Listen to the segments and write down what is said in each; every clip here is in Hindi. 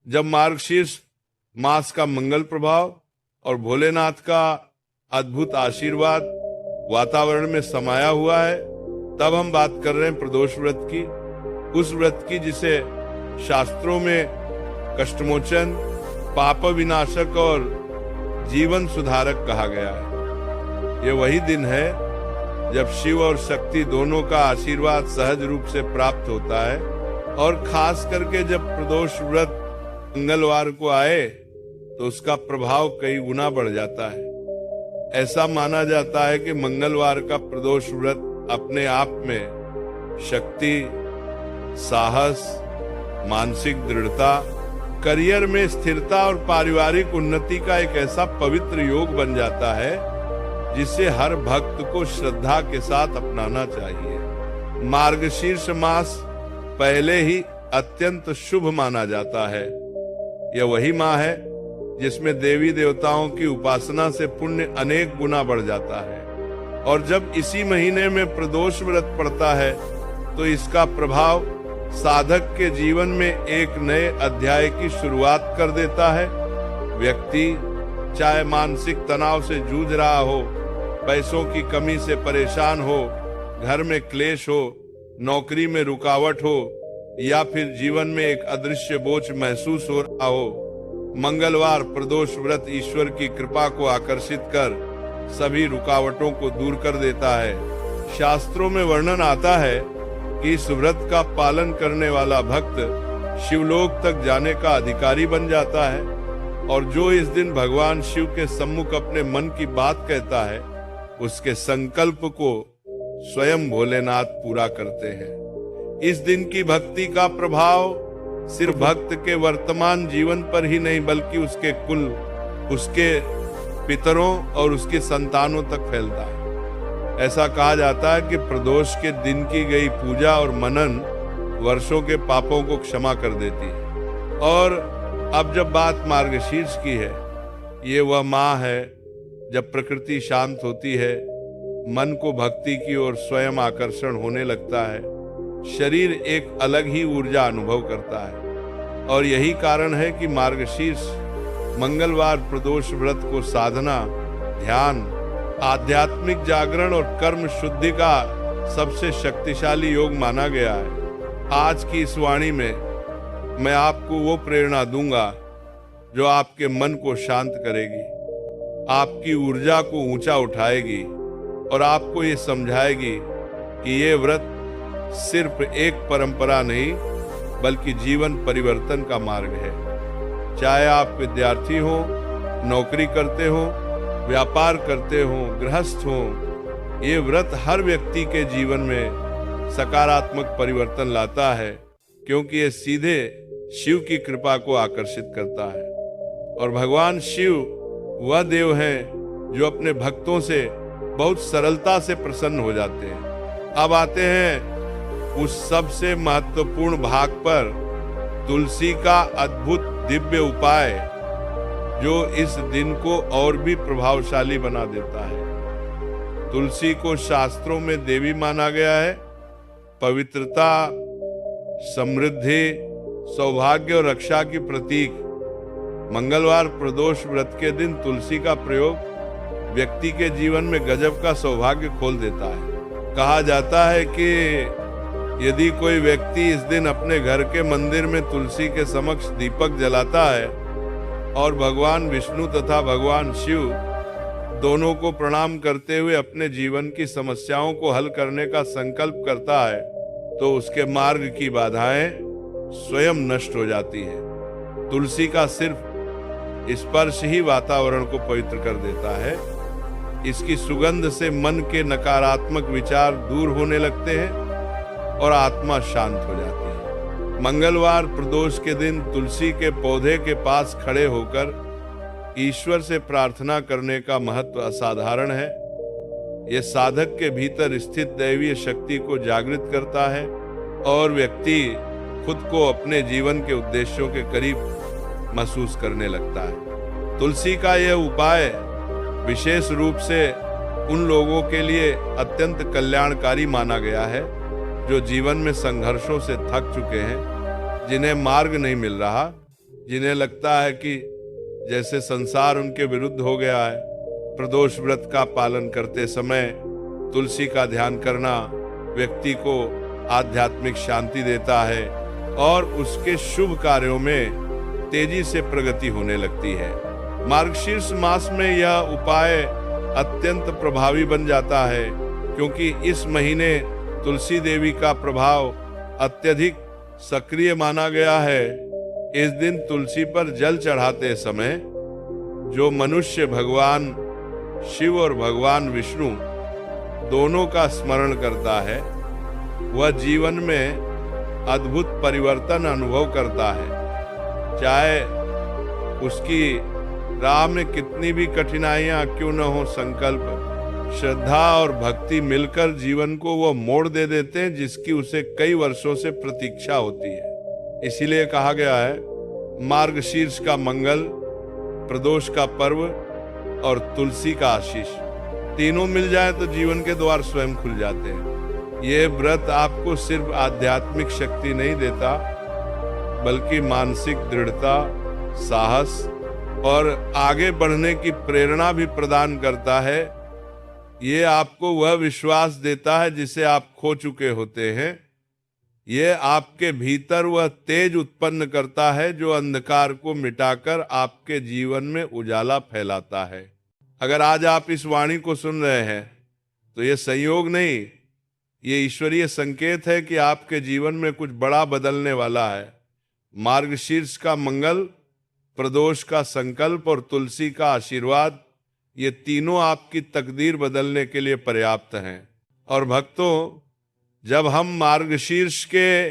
जब मार्गशीर्ष मास का मंगल प्रभाव और भोलेनाथ का अद्भुत आशीर्वाद वातावरण में समाया हुआ है, तब हम बात कर रहे हैं प्रदोष व्रत की, उस व्रत की जिसे शास्त्रों में कष्टमोचन, पाप विनाशक और जीवन सुधारक कहा गया है। ये वही दिन है जब शिव और शक्ति दोनों का आशीर्वाद सहज रूप से प्राप्त होता है, और खास करके जब प्रदोष व्रत मंगलवार को आए तो उसका प्रभाव कई गुना बढ़ जाता है। ऐसा माना जाता है कि मंगलवार का प्रदोष व्रत अपने आप में शक्ति, साहस, मानसिक दृढ़ता, करियर में स्थिरता और पारिवारिक उन्नति का एक ऐसा पवित्र योग बन जाता है जिसे हर भक्त को श्रद्धा के साथ अपनाना चाहिए। मार्गशीर्ष मास पहले ही अत्यंत शुभ माना जाता है। यह वही माह है जिसमें देवी देवताओं की उपासना से पुण्य अनेक गुना बढ़ जाता है, और जब इसी महीने में प्रदोष व्रत पड़ता है तो इसका प्रभाव साधक के जीवन में एक नए अध्याय की शुरुआत कर देता है। व्यक्ति चाहे मानसिक तनाव से जूझ रहा हो, पैसों की कमी से परेशान हो, घर में क्लेश हो, नौकरी में रुकावट हो, या फिर जीवन में एक अदृश्य बोझ महसूस हो रहा हो, मंगलवार प्रदोष व्रत ईश्वर की कृपा को आकर्षित कर सभी रुकावटों को दूर कर देता है। शास्त्रों में वर्णन आता है कि इस व्रत का पालन करने वाला भक्त शिवलोक तक जाने का अधिकारी बन जाता है, और जो इस दिन भगवान शिव के सम्मुख अपने मन की बात कहता है उसके संकल्प को स्वयं भोलेनाथ पूरा करते हैं। इस दिन की भक्ति का प्रभाव सिर्फ भक्त के वर्तमान जीवन पर ही नहीं बल्कि उसके कुल, उसके पितरों और उसकी संतानों तक फैलता है। ऐसा कहा जाता है कि प्रदोष के दिन की गई पूजा और मनन वर्षों के पापों को क्षमा कर देती है। और अब जब बात मार्गशीर्ष की है, ये वह माह है जब प्रकृति शांत होती है, मन को भक्ति की ओर स्वयं आकर्षण होने लगता है, शरीर एक अलग ही ऊर्जा अनुभव करता है। और यही कारण है कि मार्गशीर्ष मंगलवार प्रदोष व्रत को साधना, ध्यान, आध्यात्मिक जागरण और कर्म शुद्धि का सबसे शक्तिशाली योग माना गया है। आज की इस वाणी में मैं आपको वो प्रेरणा दूंगा जो आपके मन को शांत करेगी, आपकी ऊर्जा को ऊंचा उठाएगी और आपको ये समझाएगी कि ये व्रत सिर्फ एक परंपरा नहीं बल्कि जीवन परिवर्तन का मार्ग है। चाहे आप विद्यार्थी हो, नौकरी करते हो, व्यापार करते हो, गृहस्थ हो, ये व्रत हर व्यक्ति के जीवन में सकारात्मक परिवर्तन लाता है, क्योंकि ये सीधे शिव की कृपा को आकर्षित करता है। और भगवान शिव वह देव हैं जो अपने भक्तों से बहुत सरलता से प्रसन्न हो जाते हैं। अब आते हैं उस सबसे महत्वपूर्ण भाग पर, तुलसी का अद्भुत दिव्य उपाय जो इस दिन को और भी प्रभावशाली बना देता है। तुलसी को शास्त्रों में देवी माना गया है। पवित्रता, समृद्धि, सौभाग्य और रक्षा की प्रतीक। मंगलवार प्रदोष व्रत के दिन तुलसी का प्रयोग व्यक्ति के जीवन में गजब का सौभाग्य खोल देता है। कहा जाता है कि यदि कोई व्यक्ति इस दिन अपने घर के मंदिर में तुलसी के समक्ष दीपक जलाता है और भगवान विष्णु तथा भगवान शिव दोनों को प्रणाम करते हुए अपने जीवन की समस्याओं को हल करने का संकल्प करता है, तो उसके मार्ग की बाधाएं स्वयं नष्ट हो जाती है। तुलसी का सिर्फ स्पर्श ही वातावरण को पवित्र कर देता है। इसकी सुगंध से मन के नकारात्मक विचार दूर होने लगते हैं और आत्मा शांत हो जाती है। मंगलवार प्रदोष के दिन तुलसी के पौधे के पास खड़े होकर ईश्वर से प्रार्थना करने का महत्व असाधारण है। यह साधक के भीतर स्थित दैवीय शक्ति को जागृत करता है और व्यक्ति खुद को अपने जीवन के उद्देश्यों के करीब महसूस करने लगता है। तुलसी का यह उपाय विशेष रूप से उन लोगों के लिए अत्यंत कल्याणकारी माना गया है जो जीवन में संघर्षों से थक चुके हैं, जिन्हें मार्ग नहीं मिल रहा जिन्हें लगता है कि जैसे संसार उनके विरुद्ध हो गया है, प्रदोष व्रत का पालन करते समय तुलसी का ध्यान करना व्यक्ति को आध्यात्मिक शांति देता है और उसके शुभ कार्यों में तेजी से प्रगति होने लगती है। मार्गशीर्ष मास में यह उपाय अत्यंत प्रभावी बन जाता है, क्योंकि इस महीने तुलसी देवी का प्रभाव अत्यधिक सक्रिय माना गया है। इस दिन तुलसी पर जल चढ़ाते समय जो मनुष्य भगवान शिव और भगवान विष्णु दोनों का स्मरण करता है, वह जीवन में अद्भुत परिवर्तन अनुभव करता है। चाहे उसकी राह में कितनी भी कठिनाइयां क्यों न हो, संकल्प, श्रद्धा और भक्ति मिलकर जीवन को वह मोड़ दे देते हैं जिसकी उसे कई वर्षों से प्रतीक्षा होती है। इसीलिए कहा गया है, मार्गशीर्ष का मंगल, प्रदोष का पर्व और तुलसी का आशीष तीनों मिल जाए तो जीवन के द्वार स्वयं खुल जाते हैं। ये व्रत आपको सिर्फ आध्यात्मिक शक्ति नहीं देता, बल्कि मानसिक दृढ़ता, साहस और आगे बढ़ने की प्रेरणा भी प्रदान करता है। ये आपको वह विश्वास देता है जिसे आप खो चुके होते हैं। ये आपके भीतर वह तेज उत्पन्न करता है जो अंधकार को मिटाकर आपके जीवन में उजाला फैलाता है। अगर आज आप इस वाणी को सुन रहे हैं तो ये संयोग नहीं, ये ईश्वरीय संकेत है कि आपके जीवन में कुछ बड़ा बदलने वाला है। मार्गशीर्ष का मंगल, प्रदोष का संकल्प और तुलसी का आशीर्वाद, ये तीनों आपकी तकदीर बदलने के लिए पर्याप्त हैं। और भक्तों, जब हम मार्गशीर्ष के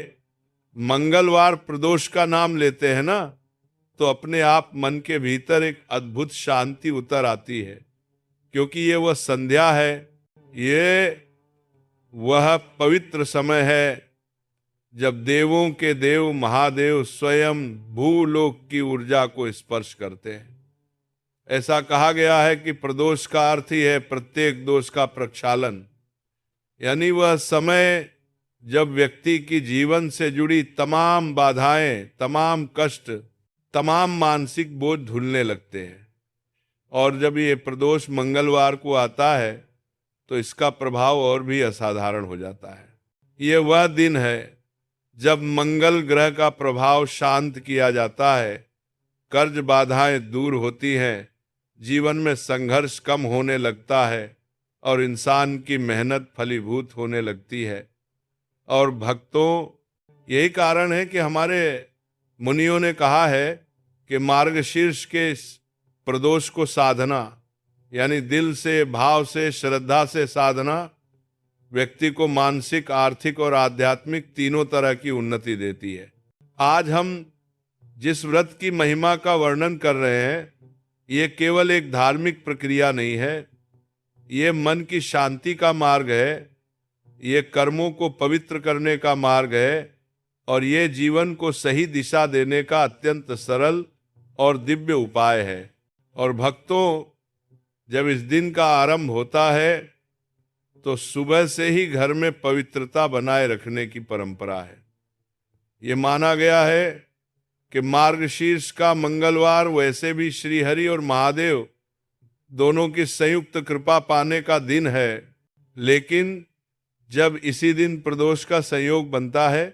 मंगलवार प्रदोष का नाम लेते हैं ना, तो अपने आप मन के भीतर एक अद्भुत शांति उतर आती है, क्योंकि ये वह संध्या है, ये वह पवित्र समय है जब देवों के देव महादेव स्वयं भूलोक की ऊर्जा को स्पर्श करते हैं। ऐसा कहा गया है कि प्रदोष का अर्थ ही है प्रत्येक दोष का प्रक्षालन, यानी वह समय जब व्यक्ति की जीवन से जुड़ी तमाम बाधाएं, तमाम कष्ट, तमाम मानसिक बोझ धुलने लगते हैं। और जब ये प्रदोष मंगलवार को आता है तो इसका प्रभाव और भी असाधारण हो जाता है। ये वह दिन है जब मंगल ग्रह का प्रभाव शांत किया जाता है, कर्ज बाधाएं दूर होती हैं, जीवन में संघर्ष कम होने लगता है और इंसान की मेहनत फलीभूत होने लगती है। और भक्तों, यही कारण है कि हमारे मुनियों ने कहा है कि मार्गशीर्ष के प्रदोष को साधना, यानी दिल से, भाव से, श्रद्धा से साधना व्यक्ति को मानसिक, आर्थिक और आध्यात्मिक तीनों तरह की उन्नति देती है। आज हम जिस व्रत की महिमा का वर्णन कर रहे हैं, ये केवल एक धार्मिक प्रक्रिया नहीं है, ये मन की शांति का मार्ग है, ये कर्मों को पवित्र करने का मार्ग है और ये जीवन को सही दिशा देने का अत्यंत सरल और दिव्य उपाय है। और भक्तों, जब इस दिन का आरंभ होता है तो सुबह से ही घर में पवित्रता बनाए रखने की परंपरा है। ये माना गया है कि मार्गशीर्ष का मंगलवार वैसे भी श्री हरि और महादेव दोनों की संयुक्त कृपा पाने का दिन है, लेकिन जब इसी दिन प्रदोष का संयोग बनता है